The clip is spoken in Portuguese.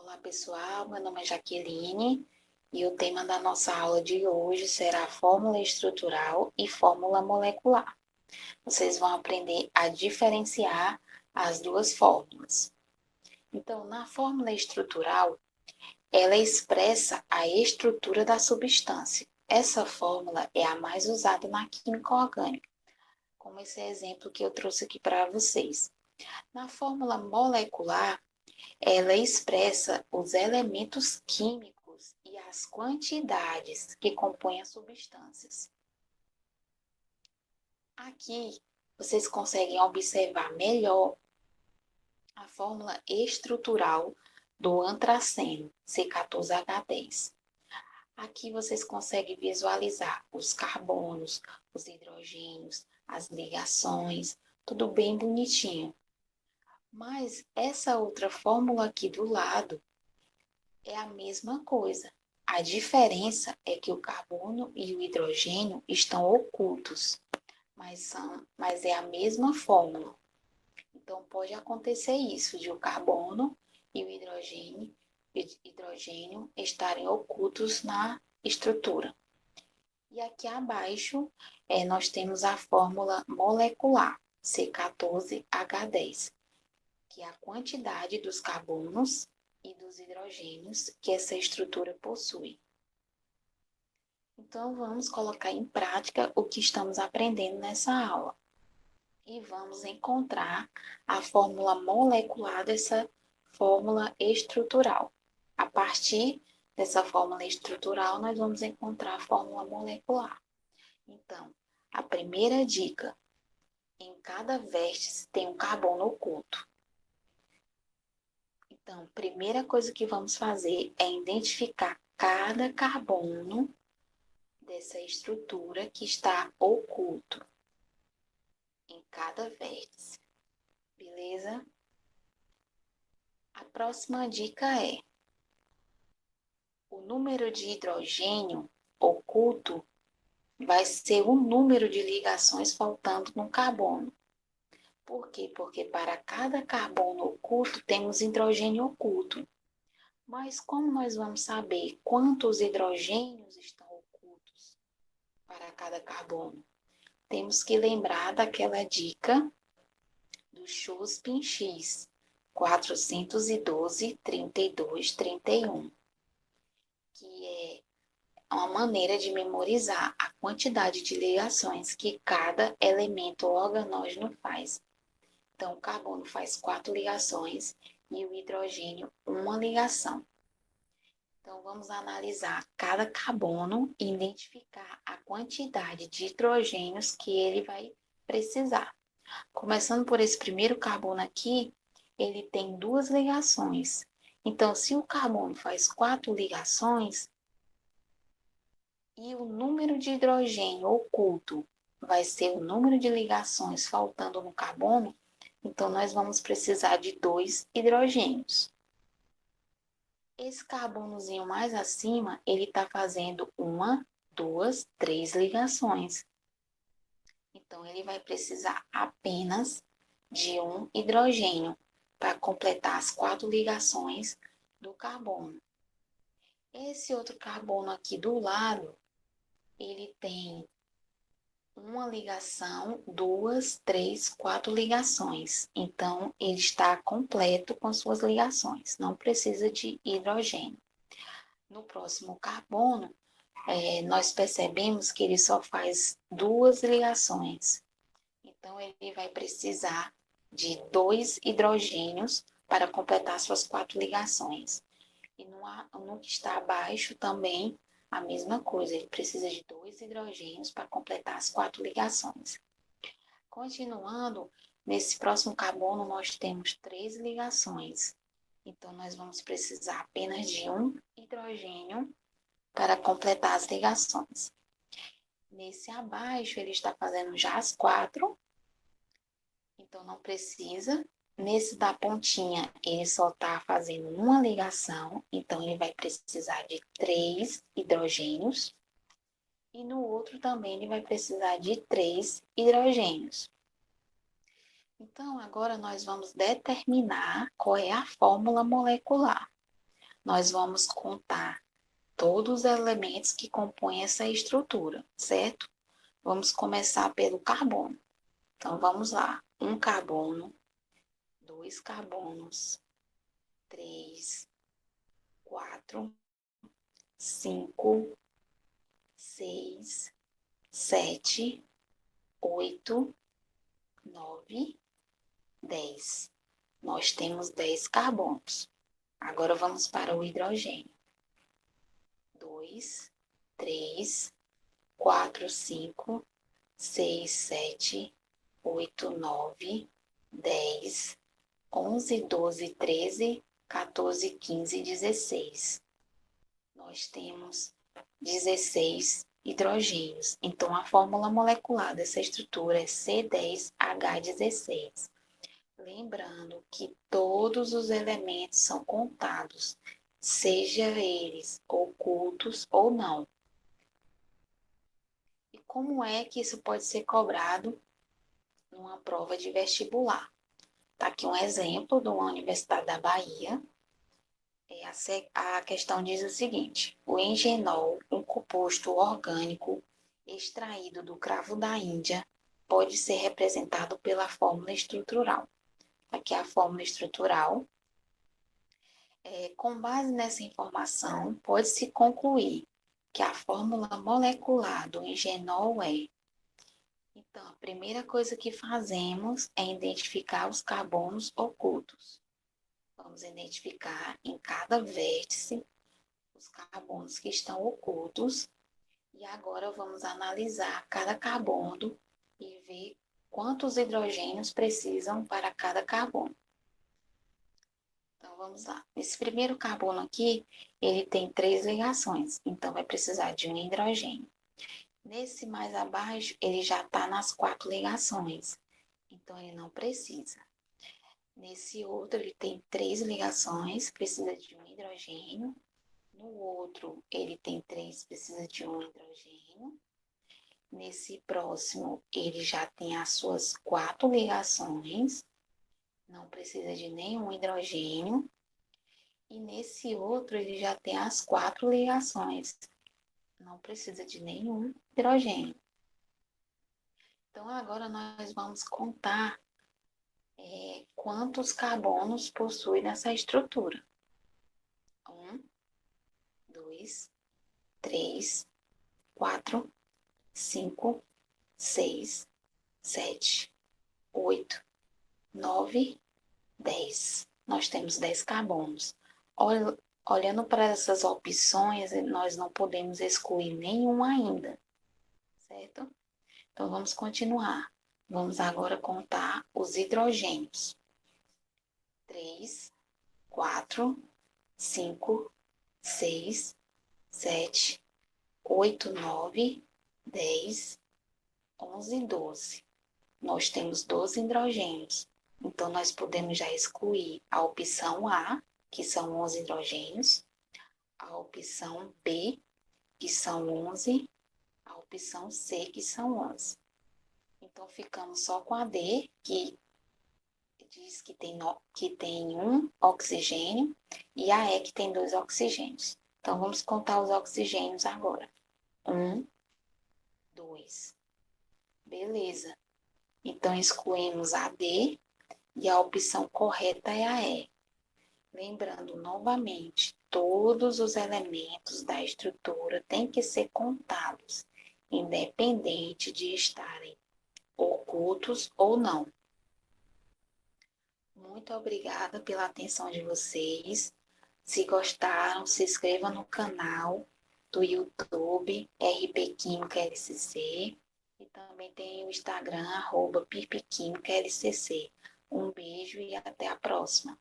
Olá pessoal, meu nome é Jaqueline e o tema da nossa aula de hoje será fórmula estrutural e fórmula molecular. Vocês vão aprender a diferenciar as duas fórmulas. Então, na fórmula estrutural, ela expressa a estrutura da substância. Essa fórmula é a mais usada na química orgânica, como esse exemplo que eu trouxe aqui para vocês. Na fórmula molecular, ela expressa os elementos químicos e as quantidades que compõem as substâncias. Aqui, vocês conseguem observar melhor a fórmula estrutural do antraceno, C14H10. Aqui vocês conseguem visualizar os carbonos, os hidrogênios, as ligações, tudo bem bonitinho. Mas essa outra fórmula aqui do lado é a mesma coisa. A diferença é que o carbono e o hidrogênio estão ocultos, mas é a mesma fórmula. Então, pode acontecer isso, de o carbono e o hidrogênio estarem ocultos na estrutura. E aqui abaixo, nós temos a fórmula molecular, C14H10, que é a quantidade dos carbonos e dos hidrogênios que essa estrutura possui. Então, vamos colocar em prática o que estamos aprendendo nessa aula. E vamos encontrar a fórmula molecular dessa fórmula estrutural. A partir dessa fórmula estrutural, nós vamos encontrar a fórmula molecular. Então, a primeira dica: em cada vértice tem um carbono oculto. Então, a primeira coisa que vamos fazer é identificar cada carbono dessa estrutura que está oculto em cada vértice. Beleza? A próxima dica é: o número de hidrogênio oculto vai ser o número de ligações faltando no carbono. Por quê? Porque para cada carbono oculto temos hidrogênio oculto. Mas como nós vamos saber quantos hidrogênios estão ocultos para cada carbono? Temos que lembrar daquela dica do Chopin-X, 412, 32, 31, que é uma maneira de memorizar a quantidade de ligações que cada elemento organógeno faz. Então, o carbono faz 4 ligações e o hidrogênio uma ligação. Então, vamos analisar cada carbono e identificar a quantidade de hidrogênios que ele vai precisar. Começando por esse primeiro carbono aqui, ele tem 2 ligações. Então, se o carbono faz 4 ligações e o número de hidrogênio oculto vai ser o número de ligações faltando no carbono, então nós vamos precisar de 2 hidrogênios. Esse carbonozinho mais acima, ele está fazendo 1, 2, 3 ligações. Então, ele vai precisar apenas de um hidrogênio para completar as 4 ligações do carbono. Esse outro carbono aqui do lado, ele tem uma ligação, 2, 3, 4 ligações. Então, ele está completo com suas ligações, não precisa de hidrogênio. No próximo carbono, nós percebemos que ele só faz 2 ligações. Então, ele vai precisar de 2 hidrogênios para completar suas 4 ligações. E no que está abaixo também, a mesma coisa, ele precisa de 2 hidrogênios para completar as 4 ligações. Continuando, nesse próximo carbono nós temos 3 ligações. Então, nós vamos precisar apenas de um hidrogênio para completar as ligações. Nesse abaixo, ele está fazendo já as 4, então não precisa. Nesse da pontinha, ele só está fazendo uma ligação, então ele vai precisar de 3 hidrogênios. E no outro também ele vai precisar de 3 hidrogênios. Então, agora nós vamos determinar qual é a fórmula molecular. nós vamos contar todos os elementos que compõem essa estrutura, certo? Vamos começar pelo carbono. Então, vamos lá. 1 carbono, 2 carbonos, 3, 4, 5, 6, 7, 8, 9, 10. Nós temos 10 carbonos. Agora vamos para o hidrogênio. 2, 3, 4, 5, 6, 7, 8, 9, 10, 11, 12, 13, 14, 15, 16. Nós temos 16 hidrogênios. Então, a fórmula molecular dessa estrutura é C10H16. Lembrando que todos os elementos são contados, seja eles ocultos ou não. E como é que isso pode ser cobrado numa prova de vestibular? Está aqui um exemplo de uma Universidade da Bahia. A questão diz o seguinte: o engenol, um composto orgânico extraído do cravo da Índia, pode ser representado pela fórmula estrutural. Aqui a fórmula estrutural. Com base nessa informação, pode-se concluir que a fórmula molecular do engenol é. Então, a primeira coisa que fazemos é identificar os carbonos ocultos. Vamos identificar em cada vértice os carbonos que estão ocultos. E agora vamos analisar cada carbono e ver quantos hidrogênios precisam para cada carbono. Então, vamos lá. Esse primeiro carbono aqui, ele tem 3 ligações, então vai precisar de um hidrogênio. Nesse mais abaixo, ele já está nas 4 ligações, então ele não precisa. Nesse outro, ele tem 3 ligações, precisa de um hidrogênio. No outro, ele tem 3, precisa de um hidrogênio. Nesse próximo, ele já tem as suas 4 ligações, não precisa de nenhum hidrogênio. E nesse outro, ele já tem as 4 ligações, não precisa de nenhum hidrogênio. Então, agora nós vamos contar quantos carbonos possui nessa estrutura. 1, 2, 3, 4, 5, 6, 7, 8, 9, 10. Nós temos 10 carbonos. Olhando para essas opções, nós não podemos excluir nenhum ainda, certo? Então, vamos continuar. Vamos agora contar os hidrogênios. 3, 4, 5, 6, 7, 8, 9, 10, 11, 12. Nós temos 12 hidrogênios. Então, nós podemos já excluir a opção A, que são 11 hidrogênios, a opção B, que são 11, a opção C, que são 11. Então, ficamos só com a D, que diz que tem um oxigênio, e a E, que tem 2 oxigênios. Então, vamos contar os oxigênios agora. 1, 2. Beleza. Então, excluímos a D e a opção correta é a E. Lembrando novamente, todos os elementos da estrutura têm que ser contados, independente de estarem ocultos ou não. Muito obrigada pela atenção de vocês. Se gostaram, se inscreva no canal do YouTube RP Química LCC e também tem o Instagram @pirpquimicaLCC. Um beijo e até a próxima.